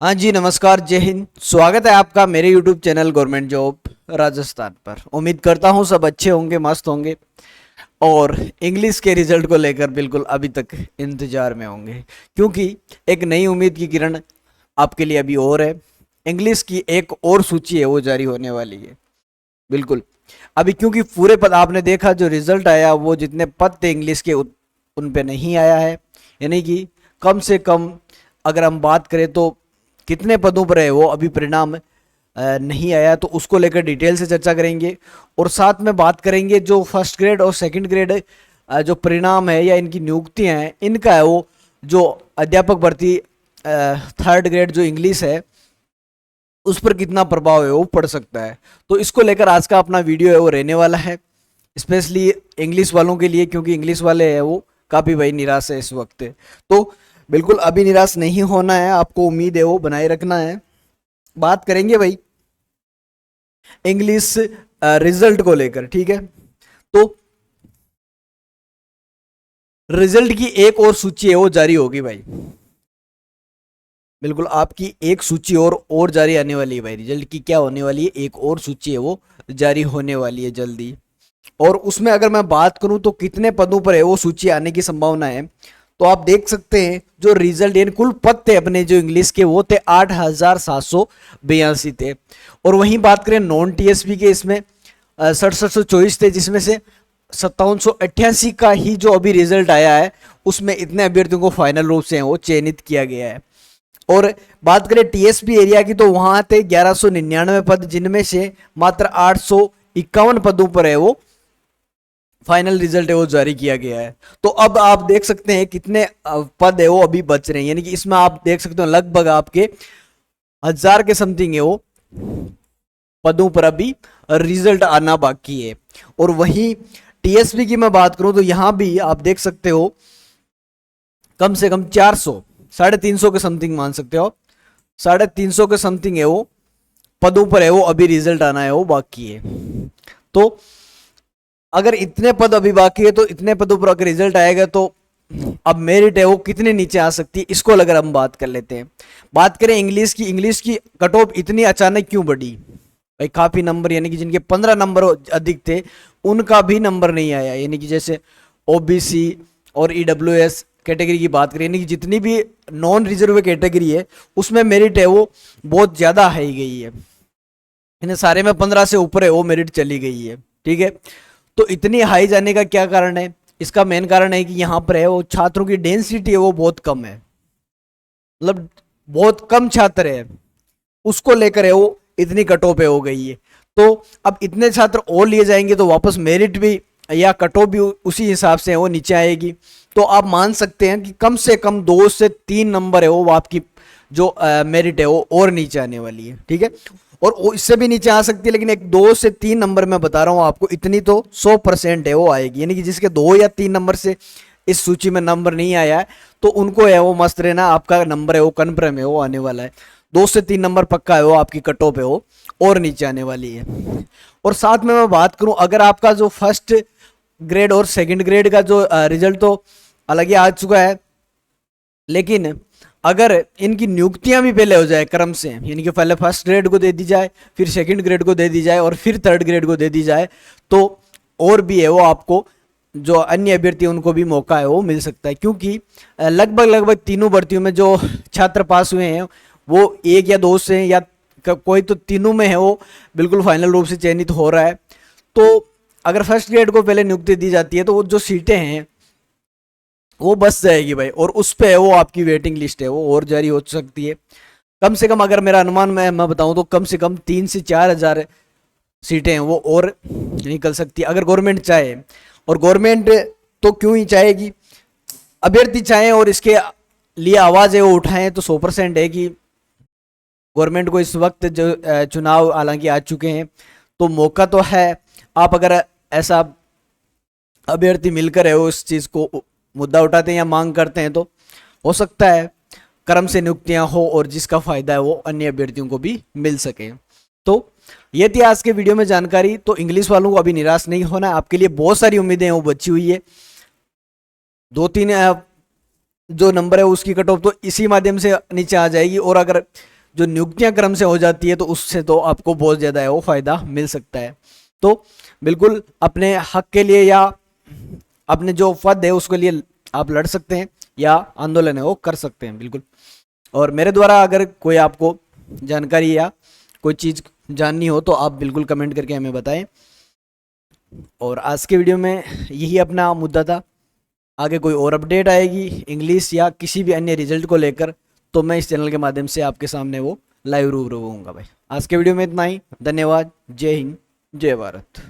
हाँ जी, नमस्कार, जय हिंद। स्वागत है आपका मेरे YouTube channel government job Rajasthan पर। उम्मीद करता हूँ सब अच्छे होंगे, मस्त होंगे और इंग्लिश के रिजल्ट को लेकर बिल्कुल अभी तक इंतजार में होंगे, क्योंकि एक नई उम्मीद की किरण आपके लिए अभी और है। इंग्लिश की एक और सूची है, वो जारी होने वाली है बिल्कुल अभी, क्योंकि पूरे पद आपने देखा जो रिजल्ट आया, वो जितने पद थे इंग्लिश के उन पे नहीं आया है। यानी कि कम से कम अगर हम बात करें तो कितने पदों पर है वो अभी परिणाम नहीं आया, तो उसको लेकर डिटेल से चर्चा करेंगे। और साथ में बात करेंगे जो फर्स्ट ग्रेड और सेकंड ग्रेड जो परिणाम है या इनकी नियुक्तियां हैं, इनका है वो जो अध्यापक भर्ती थर्ड ग्रेड जो इंग्लिश है उस पर कितना प्रभाव है वो पड़ सकता है। तो इसको लेकर आज का अपना वीडियो है वो रहने वाला है, स्पेशली इंग्लिश वालों के लिए, क्योंकि इंग्लिश वाले हैं वो काफ़ी भाई निराश है इस वक्त। तो बिल्कुल अभी निराश नहीं होना है, आपको उम्मीद है वो बनाए रखना है। बात करेंगे भाई इंग्लिश रिजल्ट को लेकर, ठीक है। तो रिजल्ट की एक और सूची है वो जारी होगी भाई, बिल्कुल आपकी एक सूची और जारी आने वाली है भाई। रिजल्ट की क्या होने वाली है, एक और सूची है वो जारी होने वाली है जल्दी। और उसमें अगर मैं बात करूं तो कितने पदों पर है वो सूची आने की संभावना है, तो आप देख सकते हैं जो रिजल्ट यानी कुल पद थे अपने जो इंग्लिश के, वो थे 8,782 थे। और वहीं बात करें नॉन टीएसपी के, इसमें 6724 थे, जिसमें से 5788 का ही जो अभी रिजल्ट आया है उसमें इतने अभ्यर्थियों को फाइनल रूप से वो चयनित किया गया है। और बात करें टीएसपी एरिया की तो वहां थे 1199 पद, जिनमें से मात्र 851 पदों पर है वो फाइनल रिजल्ट है वो जारी किया गया है। तो अब आप देख सकते हैं कितने पद है वो अभी बच रहे हैं, यानी कि इसमें आप देख सकते हो लगभग आपके 1000 के समथिंग है वो पदों पर अभी रिजल्ट आना बाकी है। और वहीं टीएसपी की मैं बात करूं तो यहां भी आप देख सकते हो कम से कम 400 350 के समथिंग मान सकते हो, 350 के समथिंग है वो पदों पर है वो अभी रिजल्ट आना है वो बाकी है। तो अगर इतने पद अभी बाकी है तो इतने पदों पर अगर रिजल्ट आएगा तो अब मेरिट है वो कितने नीचे आ सकती है, इसको अगर हम बात कर लेते हैं। बात करें इंग्लिश की कट ऑफ इतनी अचानक क्यों बढ़ी भाई? काफी नंबर, यानी कि जिनके 15 नंबर अधिक थे उनका भी नंबर नहीं आया। यानी कि जैसे ओबीसी और ईडब्ल्यूएस कैटेगरी की बात करें, यानी कि जितनी भी नॉन रिजर्व कैटेगरी है उसमें मेरिट है वो बहुत ज्यादा हाई गई है, इन्हें सारे में 15 से ऊपर है वो मेरिट चली गई है, ठीक है। तो इतनी हाई जाने का क्या कारण है? इसका मेन कारण है कि यहाँ पर है वो छात्रों की डेंसिटी है वो बहुत कम है, मतलब बहुत कम छात्र है, उसको लेकर है वो इतनी कट ऑफ हो गई है। तो अब इतने छात्र और लिए जाएंगे तो वापस मेरिट भी या कट ऑफ भी उसी हिसाब से है वो नीचे आएगी। तो आप मान सकते हैं कि कम से कम 2 से 3 नंबर है वो आपकी जो मेरिट है वो और नीचे आने वाली है, ठीक है। और वो इससे भी नीचे आ सकती है, लेकिन एक 2 से 3 नंबर मैं बता रहा हूँ आपको, इतनी तो 100% है वो आएगी। यानी कि जिसके 2 या 3 नंबर से इस सूची में नंबर नहीं आया है तो उनको है वो मस्त रहना, आपका नंबर है वो कन्फर्म है वो आने वाला है। 2 से 3 नंबर पक्का है वो आपकी कट ऑफ है वो और नीचे आने वाली है। और साथ में मैं बात करूं, अगर आपका जो फर्स्ट ग्रेड और सेकंड ग्रेड का जो रिजल्ट तो अलग ही आ चुका है, लेकिन अगर इनकी नियुक्तियां भी पहले हो जाए क्रम से, यानी कि पहले फर्स्ट ग्रेड को दे दी जाए, फिर सेकंड ग्रेड को दे दी जाए और फिर थर्ड ग्रेड को दे दी जाए, तो और भी है वो आपको जो अन्य अभ्यर्थी उनको भी मौका है वो मिल सकता है। क्योंकि लगभग तीनों भर्तियों में जो छात्र पास हुए हैं वो 1 या 2 से या कोई तो तीनों में है वो बिल्कुल फाइनल रूप से चयनित हो रहा है। तो अगर फर्स्ट ग्रेड को पहले नियुक्ति दी जाती है तो वो जो सीटें हैं वो बस जाएगी भाई, और उस पे है वो आपकी वेटिंग लिस्ट है वो और जारी हो सकती है। कम से कम अगर मेरा अनुमान मैं बताऊं तो कम से कम 3 से 4 हजार सीटें हैं वो और निकल सकती है अगर गवर्नमेंट चाहे। और गवर्नमेंट तो क्यों ही चाहेगी, अभ्यर्थी चाहें और इसके लिए आवाज़ है वो उठाएं तो 100% है कि गवर्नमेंट को इस वक्त जो चुनाव हालांकि आ चुके हैं तो मौका तो है। आप अगर ऐसा अभ्यर्थी मिलकर है वो इस चीज़ को मुद्दा उठाते हैं या मांग करते हैं तो हो सकता है क्रम से नियुक्तियां हो और जिसका फायदा है वो अन्य अभ्यर्थियों को भी मिल सके। तो ये थी आज के वीडियो में जानकारी। तो इंग्लिश वालों को अभी निराश नहीं होना, आपके लिए बहुत सारी उम्मीदें वो बची हुई है। 2-3 जो नंबर है उसकी कट ऑफ तो इसी माध्यम से नीचे आ जाएगी। और अगर जो नियुक्तियां क्रम से हो जाती है तो उससे तो आपको बहुत ज़्यादा है वो फायदा मिल सकता है। तो बिल्कुल अपने हक के लिए या अपने जो पद है उसके लिए आप लड़ सकते हैं या आंदोलन है वो कर सकते हैं बिल्कुल। और मेरे द्वारा अगर कोई आपको जानकारी या कोई चीज़ जाननी हो तो आप बिल्कुल कमेंट करके हमें बताएं। और आज के वीडियो में यही अपना मुद्दा था। आगे कोई और अपडेट आएगी इंग्लिश या किसी भी अन्य रिजल्ट को लेकर तो मैं इस चैनल के माध्यम से आपके सामने वो लाइव रूबरू होऊंगा भाई। आज के वीडियो में इतना ही। धन्यवाद। जय हिंद, जय भारत।